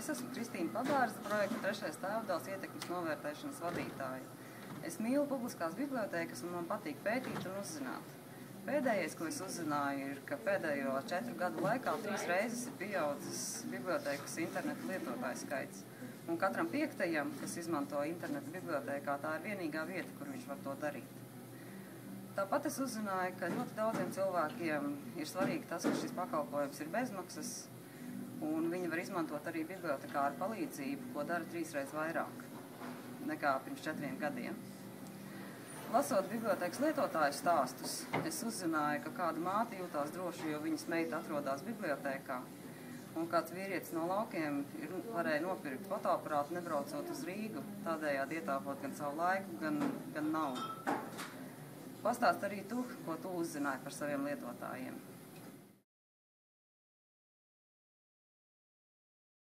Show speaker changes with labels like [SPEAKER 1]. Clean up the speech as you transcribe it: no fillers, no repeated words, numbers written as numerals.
[SPEAKER 1] Es esmu Kristīna Pabārza, projekta Trešais tēvdēls ietekmes novērtēšanas vadītāja. Es mīlu publiskās bibliotēkas un man patīk pētīt un uzzināt. Pēdējais, ko es uzzināju, ir, ka pēdējo 4 gadu laikā 3 reizes ir pieaudzis bibliotēkas internetu lietotāju skaits. Un katram 5. kas izmanto internetu bibliotēkā, tā ir vienīgā vieta, kur viņš var to darīt. Tāpat es uzzināju, ka ļoti daudziem cilvēkiem ir svarīgi tas, ka šis pakalpojums ir bezmaksas, un viņi var izmantot arī bibliotekāru palīdzību, ko dara 3 reizes vairāk nekā pirms 4 gadiem. Lasot bibliotēkas lietotāju stāstus, es uzzināju, ka kāda māte jūtās droši, jo viņas meita atrodas bibliotēkā, un kāds vīrietis no laukiem varēja nopirkt fotoaparātu, nebraucot uz Rīgu, tādējādi ietaupot gan savu laiku, gan naudu. Pastāst arī tu, ko tu uzzināji par saviem lietotājiem.